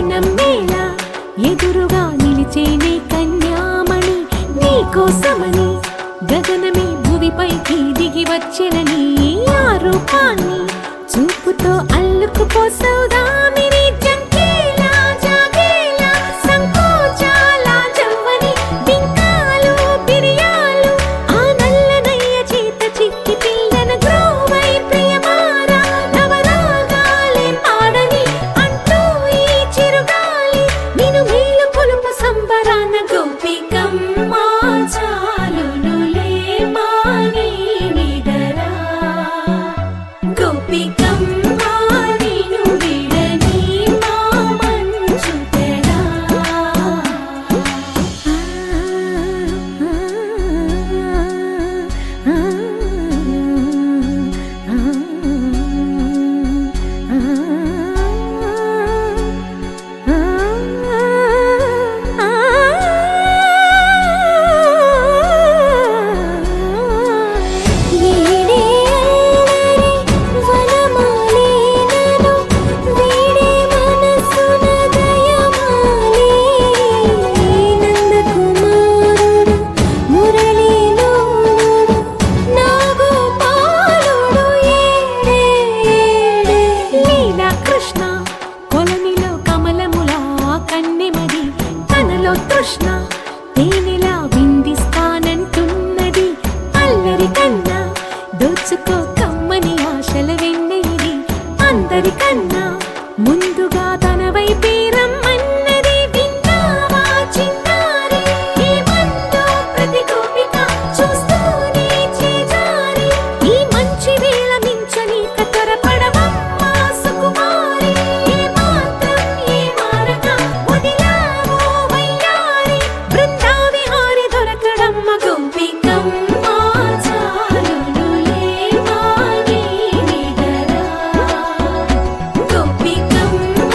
నమ్మేలా ఎదురుగా నిలిచేనే కన్యామణి నీకోసమని గగనమే భువిపైకి దిగి వచ్చెనని ఆ రూపాన్ని చూపుతో అల్లుకుపోసౌదామిని జంకేలా జాగేలా సంకోచాల జవ్వని బింకాలు బిరియాలు ఆ నల్లనయ్య చేత చిక్కి పిల్లన గ్రోవై ప్రియమారా నవరాగాలే పాడని అంటూ ఈ చిరుగాలి నిన్ను మేలు కొలుపు సంబరాన గోపికమ్మ చాలునులే మాని నిదరా గోపికమ్మ నిన్ను విడని మా మంచు తెరా కృష్ణ తేనెలా విందిస్తానంటున్నది అల్లరి కన్నా దోచుకో కమ్మని ఆశల వెన్నెయిది అందరికన్నా ముందుగా తన వైపే రమ్మన్నది విన్నావా చిన్నారి ఏమందో ప్రతి గోపిక చూస్తూనే చేజారి ఈ మంచి వేళ మించనీక త్వరపడవమ్మా సుకుమారి ఏ మాత్రం ఏ మారక వదిలావో వయ్యారి బృందావిహారి దొరకడమ్మ గోపికమ్మ చాలునులే మాని నిదరా గోపికమ్మ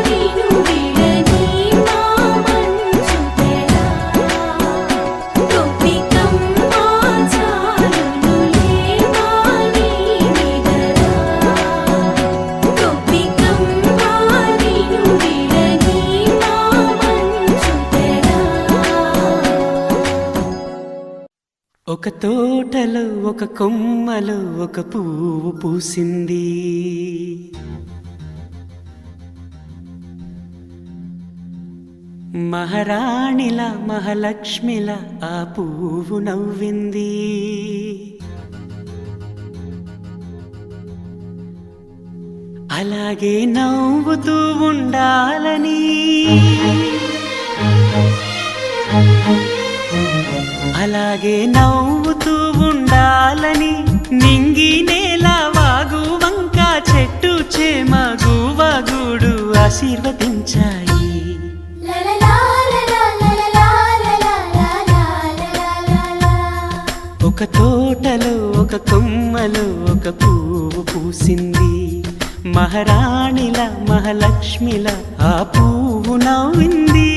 నిన్ను విడని మా మంచు తెరా గోపికమ్మ చాలునులే మాని నిదరా గోపికమ్మ నిన్ను విడని మా మంచు తెరా ఒక తోటలో ఒక కొమ్మలో ఒక పువ్వు పూసింది మహారాణిలా మహాలక్ష్మిలా ఆ పువ్వు నవ్వింది అలాగే నవ్వుతూ ఉండాలని అలాగే నవ్వుతూ ఉండాలని నింగి నేల వాగు వంక చెట్టు చేమ గువగుడు ఆశీర్వదించాయి ఒక తోటలో ఒక కొమ్మలో ఒక పువ్వు పూసింది మహారాణిల మహాలక్ష్మిల ఆ పువ్వు నవ్వింది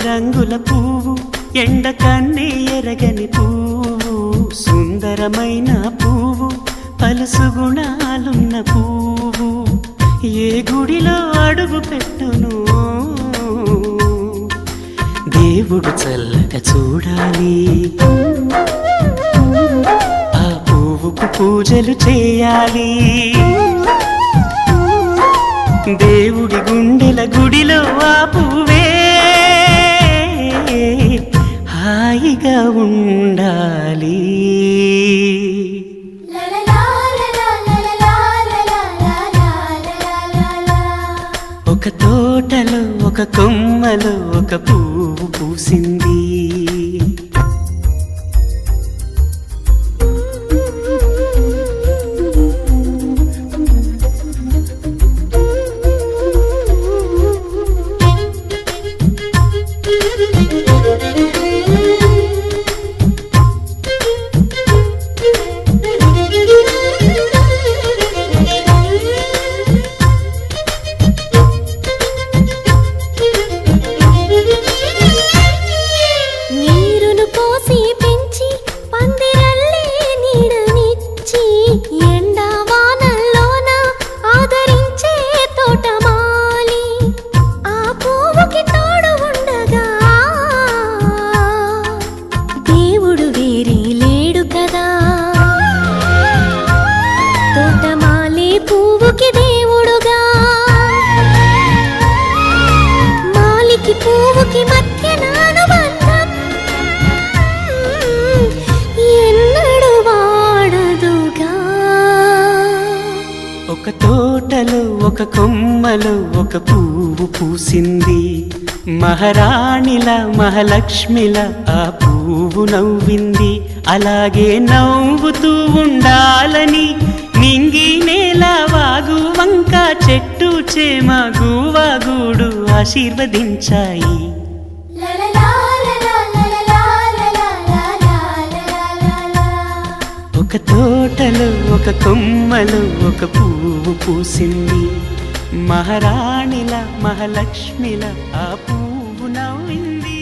రంగుల పువ్వు ఎండ కన్నే ఎరగని పువ్వు సుందరమైన పువ్వు పలుసు గుణాలున్న పువ్వు ఏ గుడిలో అడుగు పెట్టును దేవుడు చల్లగా చూడాలి ఆ పువ్వుకు పూజలు చేయాలి దేవుడి గుండెల గుడిలో ఆ పువ్వే హాయిగా ఉండాలి ఒక తోటలో ఒక కొమ్మలో ఒక పువ్వు పూసింది ఒక కొమ్మలో ఒక పువ్వు పూసింది. మహారాణిల మహాలక్ష్మిల ఆ పువ్వు నవ్వింది. అలాగే నవ్వుతూ ఉండాలని నింగి నేల వాగు వంక చెట్టు చేమ గువ్వ గూడు ఆశీర్వదించాయి. ఒక తోటలో ఒక కొమ్మలో ఒక పువ్వు పూసింది. మహారాణిల మహాలక్ష్మిల ఆ పువ్వు నవ్వింది.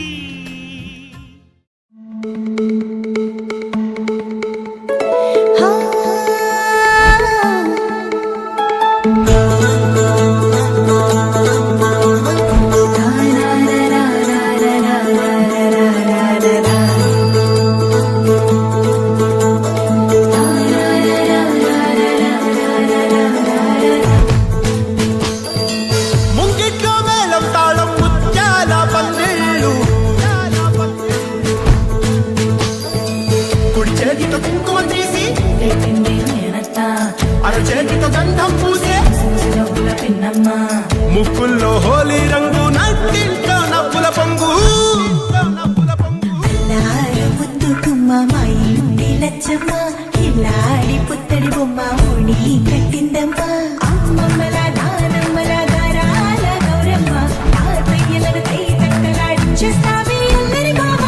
ముక్కుల్లో హోలీ రంగు నట్టింట్లో నవ్వుల పొంగు. ముద్దు గుమ్మ మా ఇంటి లచ్చమ్మ ఇల్లాడి పుత్తడి బొమ్మ ఓడి కట్టిందమ్మా. అమ్మమ్మల నానమ్మల గారాల గౌరమ్మ తాతయ్యలను కై తట్టలాడించేస్తావే అల్లరి మామ.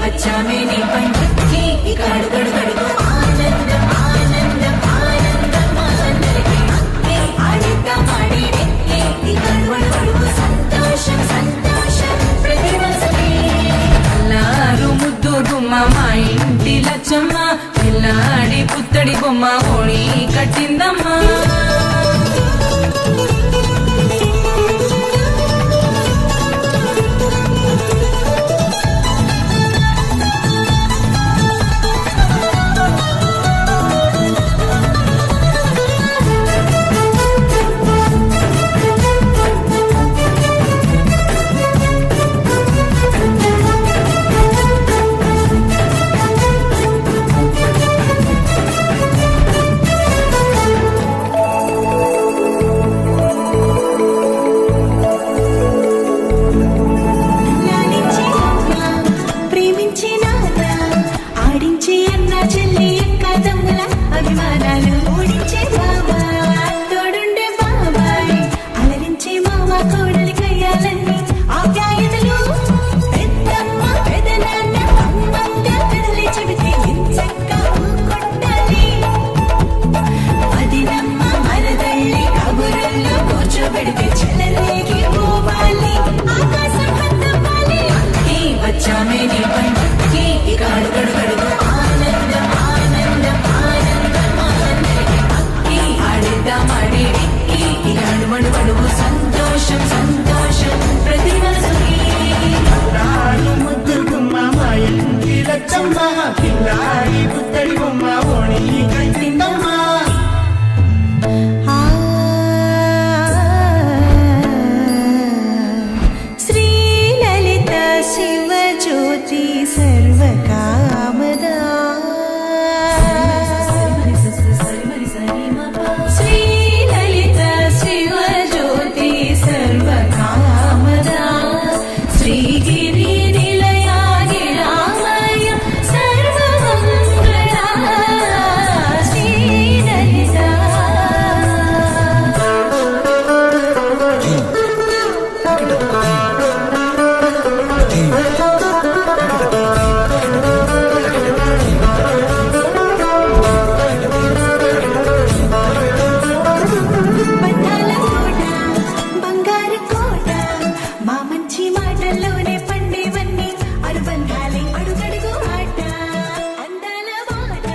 వచ్చామే నీ పంటకి ఇక అడుగడు గడుగు ఆనందం ఆనందం ఆనందం అందరికీ ఆడిద్దాం ఆడి ఇక అడుగడు గడుగు సంతోషం సంతోషం ప్రతివసమే. అల్లారు ముద్దు గుమ్మ మా ఇంటి లచ్చమ్మ పిల్లాడి పుత్తడి బొమ్మ ఓడి కట్టిందమ్మా. లాలించే అమ్మ ప్రేమించే నాన్న ఆడించే అన్న చెల్లి అక్క తమ్ముల అభిమానాలు ఓడించే బాబా తోడుండే బాబాయ్ అలరించే మామ కోడలి కయ్యాలన్నీ ఆప్యాయతలు. పెద్దమ్మ పెదనాన్న అమ్మంత కదలి చెబితే ఎంచక్క కొట్టాలి. వదినమ్మ మరదళ్ళి కబురుల్లో కూర్చోబెడితే చెలరేగి పోవాలి. ఆకాశం హద్దవ్వాలి. వచ్చామే నీ పంటకి ఇక అడుగడు గడుగు ఆనందం ఆనందం ఆనందం అందరికీ అక్కి ఆడిద్దాం ఆడి ఇక అడుమడు గడుగు సంతోషం సంతోషం ప్రతి మనసుకి. ముద్దు గుమ్మ మా ఇంటి లచ్చమ్మ పిల్లాడి పుత్తడి బొమ్మ ఓడి కట్టిందమ్మా. శ్రీ లలిత శివ జ్యోతి సర్వకామదా. శ్రీ లలిత శివ జ్యోతి సర్వకామదా. శ్రీగిరి నిలయా గిరామయ సర్వమంగళా. శ్రీ లలిత బంధాల కోట బంగారు కోట మా మంచి మాటల్లోనే పండేవన్నీ అనుబంధాలే అడుగడుగు ఆట. అందాల మాట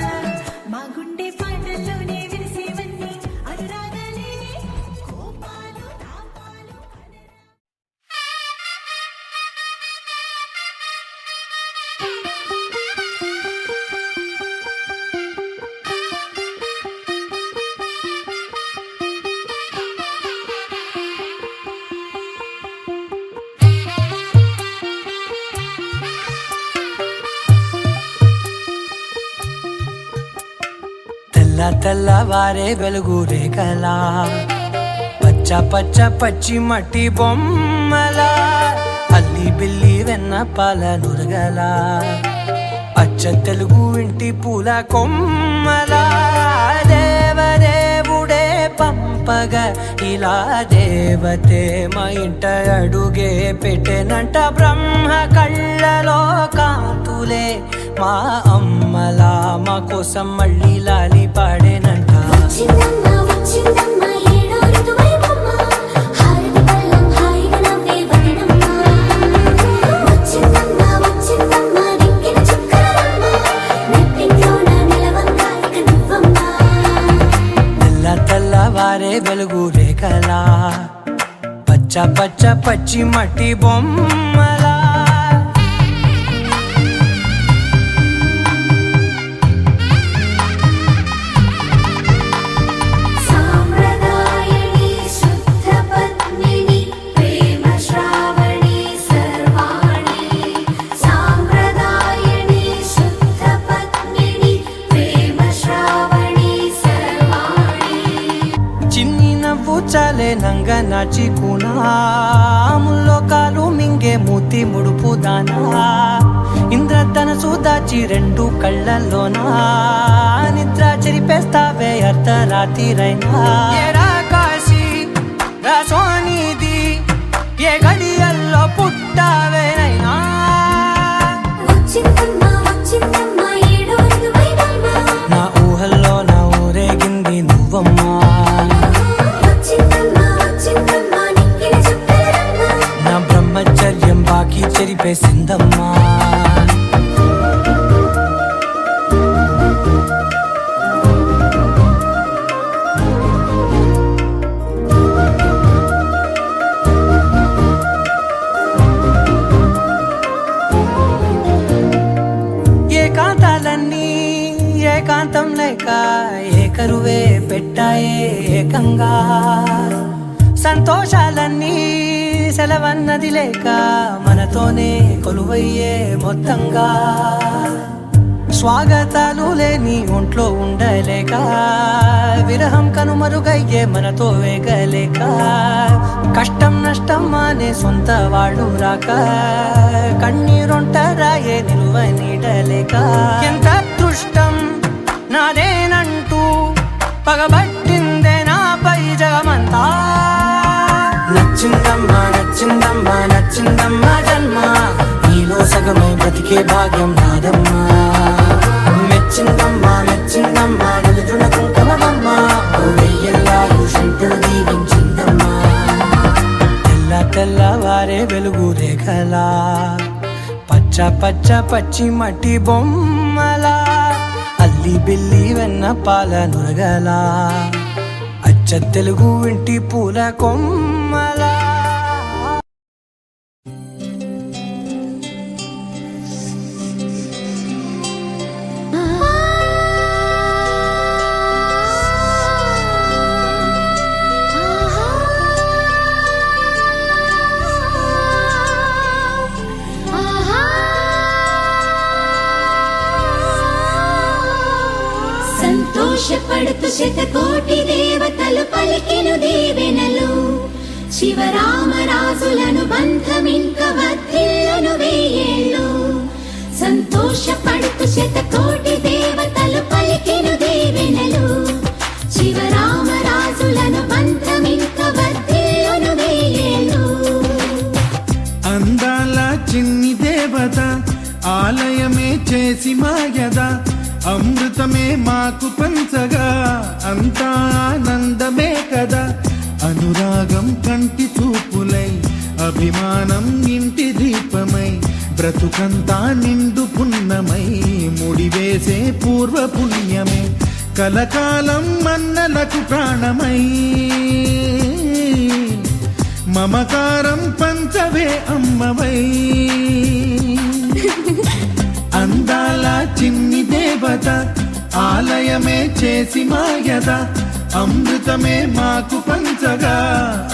మా గుండె పాటల్లోనే విరిసేవన్నీ అనురాగాలే కోపాలు తాపాలు. తెల్లవారే వెలుగు రేఖలా పచ్చ పచ్చ పచ్చి మట్టి బొమ్మలా అల్లి బిల్లి వెన్న పాల నురగల అచ్చ తెలుగు ఇంటి పూల కొమ్మలా దేవదేవుడే పంపగా ఇలా దేవతే మా ఇంట అడుగే పెట్టెనంట బ్రహ్మ కళ్ళలో కాంతులే మా అమ్మలా మా కోసం మళ్ళీ లాలి పాడేనంట వచ్చిందమ్మ వచ్చిందమ్మ ఏడో ఋతువైవమ్మ హారతి పళ్ళం హాయిగా నవ్వే వదనమ్మ వచ్చిందమ్మ వచ్చిందమ్మ దిక్కిన చుక్కలమ్మ నెట్టింట్లోన నిలవంగా ఇక నువ్వమ్మ తెల్ల తెల్లవారే వెలుగు రేఖలా పచ్చ పచ్చ పచ్చి మట్టి బొమ్మలా సాంప్రదాయని శుద్ధ పద్మిని ప్రేమ శ్రావణి సర్వాణి సాంప్రదాయని శుద్ధ పద్మిని ప్రేమ శ్రావణి సర్వాణి చిన్ని నవ్వు చాలే నంగ నాచి కూనాముల్లో కాలు మింగే మూతి ముడుపు దానా ఇంద్రధనసు దాచి రెండు కళ్ళల్లోనా నిద్ర చెరిపేస్తావే అర్ధరాత్రిరైనా ఏరా కాశీ రా సోనిది ఏ గడియల్లో పుట్టావేనైనా వచ్చిందమ్మ వచ్చిందమ్మ ఏడో ఋతువైవమ్మ నా ఊహల్లో నా ఊరేగింది నువ్వమ్మా వచ్చిందమ్మ వచ్చిందమ్మ నిక్కిన చుక్కలమ్మ నా బ్రహ్మచర్యం బాకీ చెరిపేసిందమ్మా ఏకాంతాలన్నీ ఏకాంతం లేక ఏకరువే పెట్టాయే ఏకంగా సంతోషాలన్నీ సెలవన్నది లేక మనతోనే కొలువయ్యే మొత్తంగా స్వాగతాలు లేని ఒంట్లో ఉండలేక విరహం కనుమరుగయ్యే మనతో వేగలేక కష్టం నష్టం అనే సొంత వాళ్ళు రాక కన్నీరొంటరాయే నిలువ నీడలేక ఎంత అదృష్టం నాదేనంటూ పగబట్టిందే నాపై జగమంతా నచ్చిందమ్మా నచ్చిందమ్మా నచ్చిందమ్మా జన్మ నీలో సగమై బ్రతికే భాగ్యం నాదమ్మా మెచ్చిందమ్మా మెచ్చిందమ్మా నిలుచున కుంకుమమ్మా వెయ్యల్లాలు శంకులు దీవించిందమ్మా తెల్ల తెల్లవారే వెలుగు రేఖలా పచ్చ పచ్చ పచ్చి మట్టి బొమ్మలా అల్లి బిల్లి వెన్న పాల నురగలా అచ్చ తెలుగు ఇంటి పూల కొమ్మలా సంతోషపడుతూ శతకోటి దేవతలు పలికెను దీవెనలు శివరామరాజులను బంధమింక వర్ధిల్లును వెయ్యేళ్ళు సంతోషపడుతూ శతకోటి దేవతలు పలికెను దీవెనలు శివరామరాజులను బంధమింక వర్ధిల్లును వెయ్యేళ్ళు అందాల చిన్ని దేవత ఆలయమే చేసి మాయద అమృతమే మాకు పంచగా అంతా ఆనందమే కదా అనురాగం కంటి చూపులై అభిమానం ఇంటి దీపమై బ్రతుకంతా నిండు పున్నమై ముడివేసే పూర్వ పుణ్యమే కలకాలం మన్నలకు ప్రాణమై మమకారం పంచవే అమ్మవై అందాల చిన్ని దేవత ఆలయమే చేసి మాయద అమృతమే మాకు పంచగా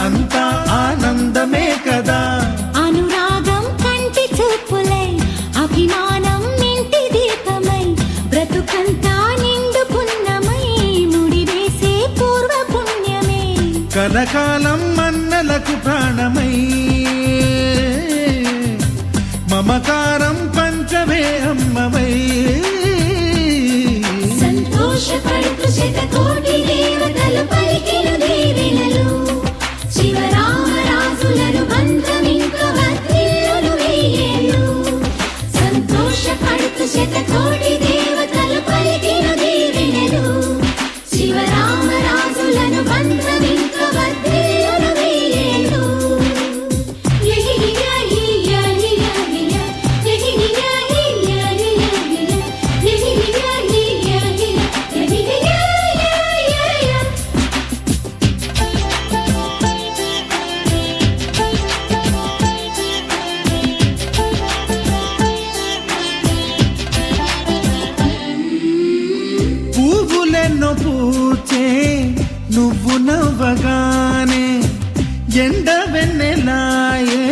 అంతా ఆనందమే కదా అనురాగం కంటి చూపులై అభిమానం ఇంటి దీపమై బ్రతుకంతా నిండు పున్నమై ముడివేసే పూర్వ పుణ్యమే కలకాలం అన్నలకు ప్రాణమై మమకారం పంచమే అమ్మవై సంతోషపడుతూ శతకోటి దేవతలు పలికిన దీవెనలు శివరామరాజులను బంధమింక వర్ధిల్లును వెయ్యేళ్ళు సంతోషపడుతూ శతకోటి దేవతలు పలికిన దీవెనలు శివరామరాజులను బంధమింక వర్ధిల్లును వెయ్యేళ్ళు పువ్వులెన్నో పూచే నువ్వు నవ్వగానే ఎండ వెన్నెలాయే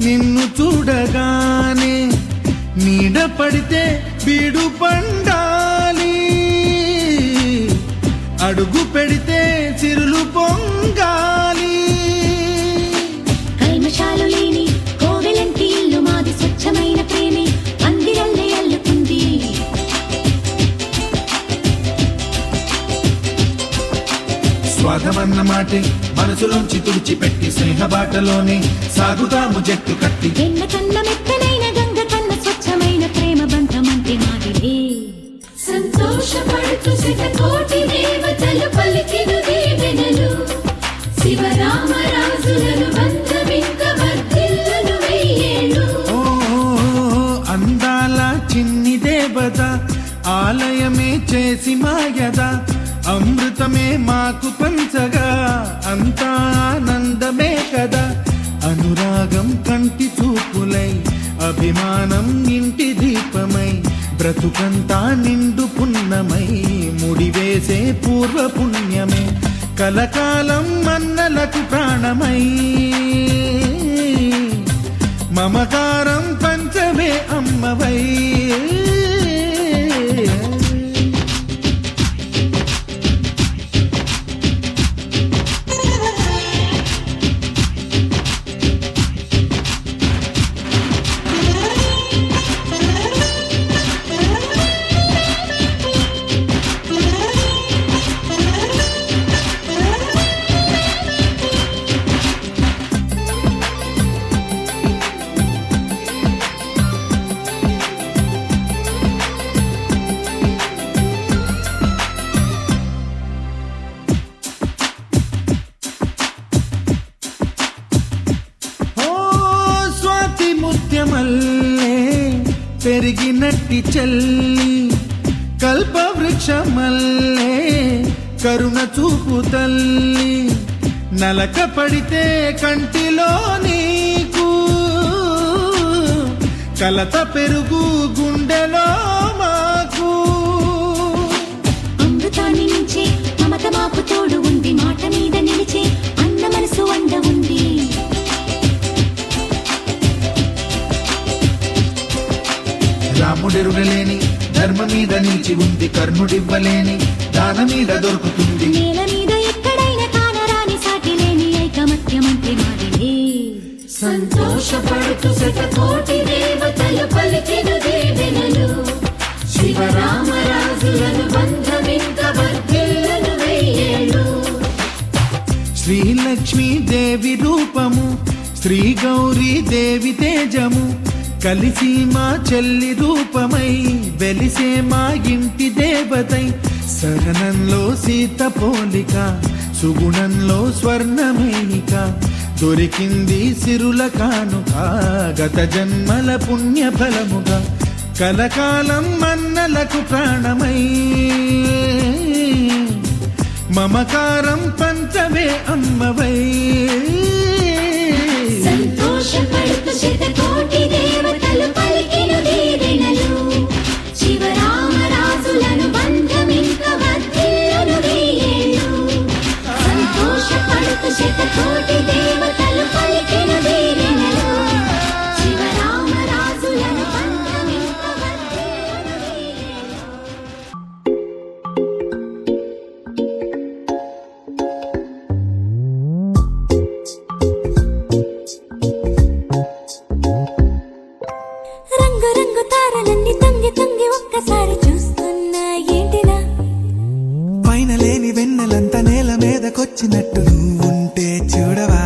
నిన్ను చూడగానే నీడ పడితే బీడు పండాలి అడుగు పెడితే చిరులు పొంగాలి కల్మషాలు లేని కోవెలంటి ఇల్లు మాది స్వచ్ఛమైన ప్రేమే అందిరల్లే అల్లుకుంది స్వాగమన్న మాటే మనసులోంచి తుడిచిపెట్టి స్నేహబాటలోనే సాగుదాము జట్టు కట్టి వెన్న కన్న మెత్తనైన గంగ కన్న స్వచ్ఛమైన ప్రేమ బంధమంటే మాదిరే సంతోషపడుతూ శతకోటి దేవతలు పలికిన దీవెనలు శివరామరాజులను బంధమింక వర్ధిల్లును వెయ్యేళ్ళు ఓ అందాల చిన్ని దేవత ఆలయమే చేసి మాయద అమృతమే మాకు పంచగా అంతా ఆనందమే కదా అనురాగం కంటి చూపులై అభిమానం ఇంటి దీపమై బ్రతుకంతా నిండు పున్నమై ముడివేసే పూర్వ పుణ్యమే కలకాలం మన్నలకు ప్రాణమై మమకారం పంచమే అమ్మవై మల్లే పెరిగినట్టి చెల్లి కల్పవృక్షమల్లే కరుణ చూపు తల్లి నలక పడితే కంటిలో నీకు కలత పెరుగు గుండెలో మాకు అమృతాన్ని మించే మమత మాకు తోడు ఉంది మాట మీద నిలిచే అన్న మనసు అండ ఉంది రాముడెరుగలేని ధర్మ మీద నిలిచి ఉంది కర్ణుడివ్వలేని దాన మీద దొరుకుతుంది నేల మీద ఎక్కడైనా కానరాని సాటి లేని ఐకమత్యమంటే మాదిలే సంతోషపడుతూ శతకోటి దేవతలు పలికిన దీవెనలు శివరామరాజులను బంధమింక వర్ధిల్లును వెయ్యేళ్ళు శ్రీలక్ష్మీ దేవి రూపము శ్రీ గౌరీ దేవి తేజము కలిసి మా చెల్లి రూపమై వెలిసే మా ఇంటి దేవతై సహనంలో సీత పోలిక సుగుణంలో స్వర్ణమేనిక దొరికింది సిరుల కానుక గత జన్మల పుణ్య ఫలముగా కలకాలం మన్నలకు ప్రాణమై మమకారం పంచవే అమ్మవై సంతోషపడుతూ శతకోటి దేవతలు పలికిన దీవెనలు శివరామరాజులను బంధమింక వర్ధిల్లును వెయ్యేళ్ళు సంతోషపడుతూ శతకోటి దేవతలు పలికిన దీవెనలు శివరామరాజులను బంధమింక వర్ధిల్లును వెయ్యేళ్ళు వెన్నెలంత నేల మీదకొచ్చినట్టు నువ్వుంటే చూడవా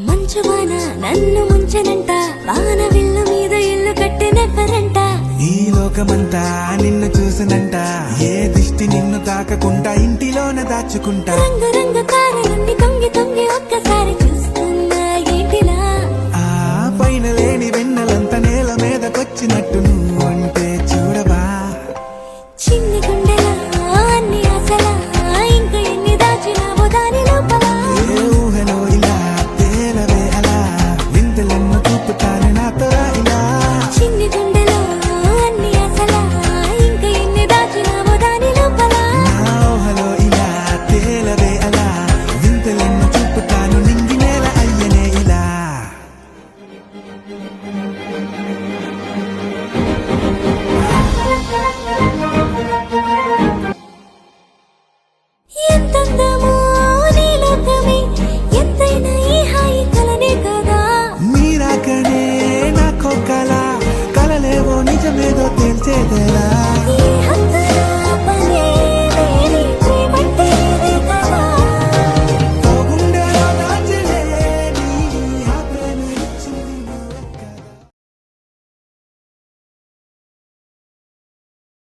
మంచువాన నన్ను ముంచనంట వాన విల్లు మీద ఇల్లు కట్టినెవ్వరంట ఈ లోకమంతా నిన్ను చూసనంట ఏ దిష్టి నిన్ను తాకకుండా ఇంటిలోన దాచుకుంటా రంగు రంగు కారులుండి తొంగి తొంగి ఒక్కసారి